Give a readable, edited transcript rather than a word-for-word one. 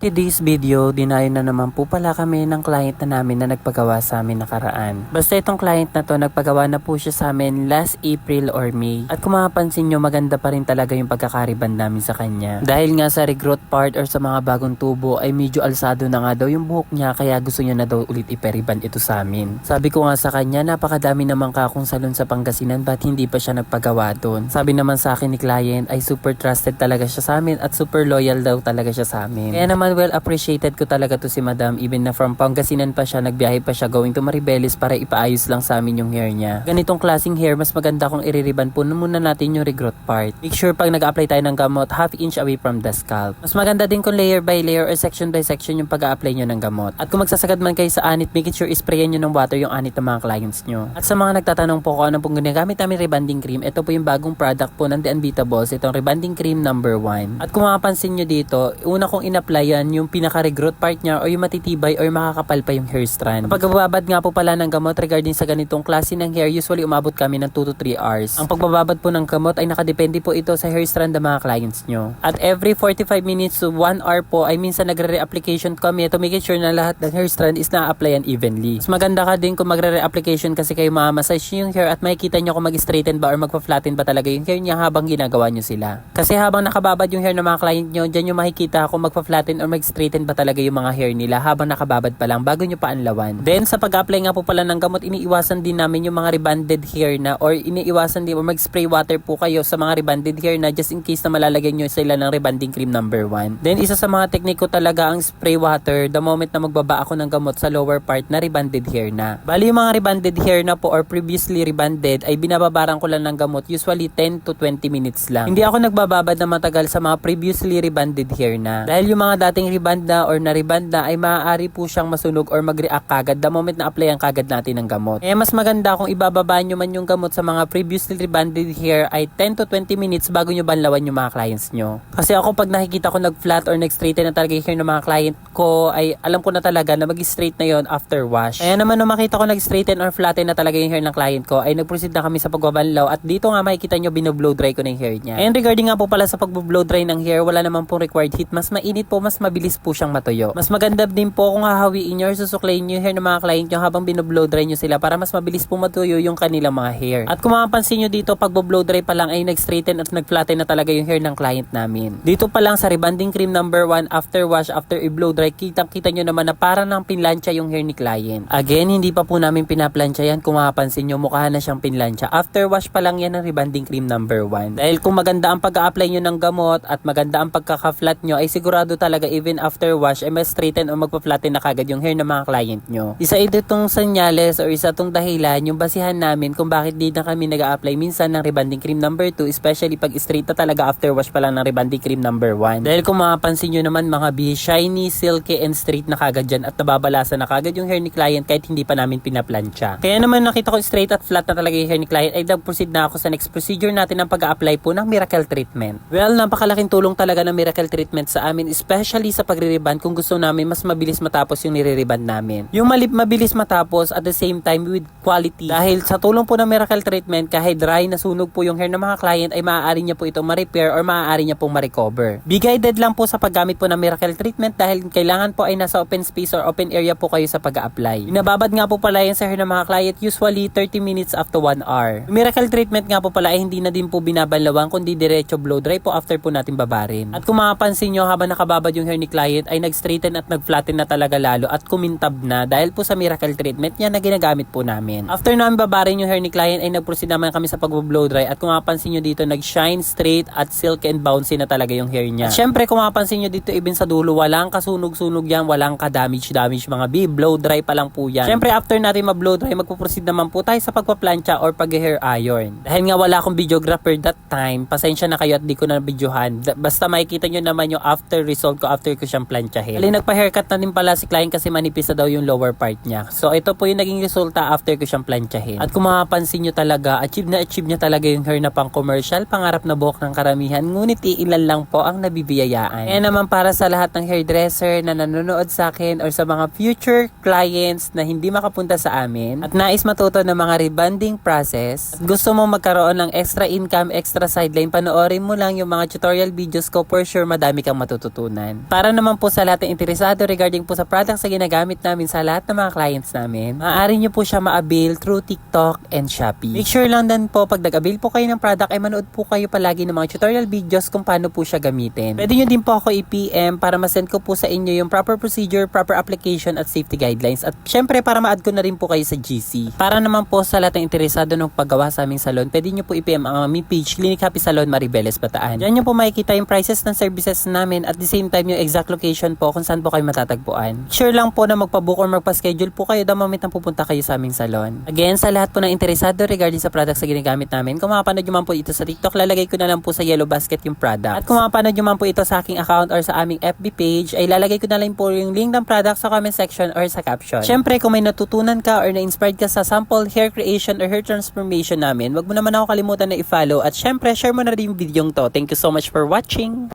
Today's video, dinayo na naman po pala kami ng client na namin na nagpagawa sa amin nakaraan. Basta itong client na to, nagpagawa na po siya sa amin last April or May. At kung mapapansin nyo, maganda pa rin talaga yung pagkakariban namin sa kanya. Dahil nga sa regrowth part or sa mga bagong tubo ay medyo alsado na nga daw yung buhok niya, kaya gusto niya na daw ulit iperiban ito sa amin. Sabi ko nga sa kanya, napakadami naman kakong salon sa Pangasinan, ba't hindi pa siya nagpagawa doon? Sabi naman sa akin ni client ay super trusted talaga siya sa amin at super loyal daw talaga siya sa amin. Kaya naman well appreciated ko talaga to si Madam, even na from Pangasinan pa siya, nagbiyahe pa siya going to Maribeles para ipaayos lang sa amin yung hair niya. Ganitong klaseng hair, mas maganda kung iririban po muna natin yung regrowth part. Make sure pag nag-apply tayo ng gamot, half inch away from the scalp. Mas maganda din kung layer by layer or section by section yung pag-a-apply nyo ng gamot. At kung magsasagad man kayo sa anit, make sure isprayan nyo ng water yung anit ng mga clients nyo. At sa mga nagtatanong po kung ano pong ginagamit namin rebonding cream, ito po yung bagong product po ng The Unbeatables, itong rebonding cream number 1. At kung mapapansin nyo dito, una kong in-applyan yung pinaka-regrowth part niya or yung matitibay or makakapal pa yung hair strand. Kapag bababad nga po pala ng gamot regarding sa ganitong klase ng hair, usually umabot kami ng 2 to 3 hours. Ang pagbababad po ng gamot ay nakadepende po ito sa hair strand ng mga clients nyo. At every 45 minutes to 1 hour po ay minsan nagre-reapplication kami to make sure na lahat ng hair strand is na-applyan evenly. Mas maganda ka din kung magre-reapplication kasi kayo mamassage yung hair at makikita nyo kung mag-straighten ba or magpa-flatten ba talaga yung hair niya habang ginagawa nyo sila. Kasi habang nakababad yung hair ng mga client nyo, dyan nyo makikita kung magpa-flatten or mag-straighten ba talaga yung mga hair nila habang nakababad pa lang bago nyo paanlawan. Then sa pag-apply nga po pala ng gamot, iniiwasan din namin yung mga rebonded hair na or iniiwasan din or mag-spray water po kayo sa mga rebonded hair na just in case na malalagyan nyo sila ng rebonding cream number 1. Then isa sa mga teknik ko talaga ang spray water the moment na magbaba ako ng gamot sa lower part na rebonded hair na. Bali yung mga rebonded hair na po or previously rebonded ay binababaran ko lang ng gamot usually 10 to 20 minutes lang. Hindi ako nagbababad na matagal sa mga previously rebonded hair na. Dahil yung mga dating rebond na or na-rebond na ay maaari po siyang masunog or mag-react kagad the moment na applyan kagad natin ng gamot. Eh mas maganda kung ibababa nyo man yung gamot sa mga previously rebonded hair ay 10 to 20 minutes bago nyo banlawan yung mga clients nyo. Kasi ako pag nakikita ko nag-flat or nag-straighten na talaga yung hair ng mga client ko ay alam ko na talaga na mag-straight na yon after wash. Kaya naman nung makita ko nag-straighten or flatten na talaga yung hair ng client ko ay nag-proceed na kami sa pagbabanlaw at dito nga makikita nyo binoblow dry ko na yung hair niya. And regarding nga po pala sa pag-blow dry ng hair, wala naman pong required heat. Mas mainit po, mas mabilis po siyang matuyo. Mas maganda din po kung hahawiin nyo or susuklayin nyo yung hair ng mga client nyo habang binoblow dry nyo sila para mas mabilis po matuyo yung kanilang mga hair. At kung mapapansin nyo dito, pag blow dry pa lang ay nag-straighten at nag-flatten na talaga yung hair ng client namin. Dito pa lang sa rebonding cream number 1 after wash, after i-blow dry, kitang-kita nyo naman na para nang pinlansya yung hair ni client. Again, hindi pa po namin pinaplansya yan. Kung mapapansin nyo, mukha na siyang pinlansya. After wash pa lang yan ng rebonding cream number 1. Dahil kung maganda ang pag-a-apply nyo ng gamot at maganda ang pagkaka-flat nyo, ay sigurado talaga even after wash ay mas straighten o magpa-flatten na kagad yung hair ng mga client nyo. Isa itong senyales or isa itong dahilan yung basihan namin kung bakit di na kami nag-a-apply minsan ng rebonding cream number 2, especially pag straight na talaga after wash pa lang ng rebonding cream number 1. Dahil kung mapapansin nyo naman mga B, shiny, silky, and straight na kagad dyan at nababalasan na kagad yung hair ni client kahit hindi pa namin pinaplansya. Kaya naman nakita ko straight at flat na talaga yung hair ni client ay nag-proceed na ako sa next procedure natin ng pag-a-apply po ng miracle treatment. Well, napakalaking tulong talaga ng miracle treatment sa amin, especially sa pagre-rebond kung gusto namin mas mabilis matapos yung nire-rebond namin. Yung mabilis matapos at the same time with quality. Dahil sa tulong po ng miracle treatment, kahit dry na sunog po yung hair ng mga client ay maaari niya po itong ma-repair or maaari niya pong ma-recover. Be guided lang po sa paggamit po ng miracle treatment dahil kailangan po ay nasa open space or open area po kayo sa pag-a-apply. Binababad nga po pala yan sa hair ng mga client usually 30 minutes after 1 hour. Yung miracle treatment nga po pala ay hindi na din po binabanlawan kundi diretso blow dry po after po natin babarin. At kung mapapansin nyo habang nakababad yung hair ni client ay nag-straighten at nag-flatten na talaga lalo at kumintab na dahil po sa miracle treatment niya na ginagamit po namin. After namin babarin yung hair ni client ay nag-proceed naman kami sa pag-blow dry at kung mapapansin nyo dito nag-shine straight at silky and bouncy na talaga yung hair niya. At syempre kung mapapansin nyo dito even sa dulo walang kasunog-sunog yan, walang ka-damage mga B, blow dry pa lang po yan. Syempre after natin ma-blow dry magpo-proceed naman po tayo sa pagpa-plancha or pag-hair iron. Dahil nga wala akong videographer that time, pasensya na kayo at di ko na videohan. Basta makikita nyo naman yung after result ko after ko siyang planchahin. Dahil nagpa-haircut na din pala si client kasi manipis na daw yung lower part niya. So ito po yung naging resulta after ko siyang planchahin. At kung mapapansin nyo talaga, achieve niya talaga yung hair na pang commercial, pangarap na buhok ng karamihan, ngunit iilan lang po ang nabibiyayaan. Kaya naman para sa lahat ng hairdresser na nanonood sa akin or sa mga future clients na hindi makapunta sa amin at nais matuto ng mga rebonding process at gusto mo magkaroon ng extra income, extra sideline, panoorin mo lang yung mga tutorial videos ko, for sure madami kang matututunan. para naman po sa lahat ng interesado regarding po sa products na ginagamit namin sa lahat ng mga clients namin, maaari nyo po siya ma-avail through TikTok and Shopee. Make sure lang din po pag nag-avail po kayo ng product ay manood po kayo palagi ng mga tutorial videos kung paano po siya gamitin. Pwede nyo din po ako i-PM para ma-send ko po sa inyo yung proper procedure, proper application at safety guidelines. At syempre para ma-add ko na rin po kayo sa GC. Para naman po sa lahat ng interesado ng paggawa sa aming salon, pwede nyo po i-PM ang aming page, Clinic Happy Salon Maribeles Bataan. Diyan nyo po makikita yung prices ng services namin at the same time yung exact location po kung saan po kayo matatagpuan. Sure lang po na magpa-book or magpa-schedule po kayo the moment na pupunta kayo sa aming salon. Again, sa lahat po ng interesado regarding sa products na ginagamit namin, kung mapapanood nyo man po ito sa TikTok, lalagay ko na lang po sa yellow basket yung product. At kung mapapanood nyo man po ito sa aking account or sa aming FB page, ay lalagay ko na lang po yung link ng product sa comment section or sa caption. Syempre, kung may natutunan ka or na-inspired ka sa sample hair creation or hair transformation namin, wag mo naman ako kalimutan na i-follow at syempre, share mo na rin yung video to. Thank you so much for watching!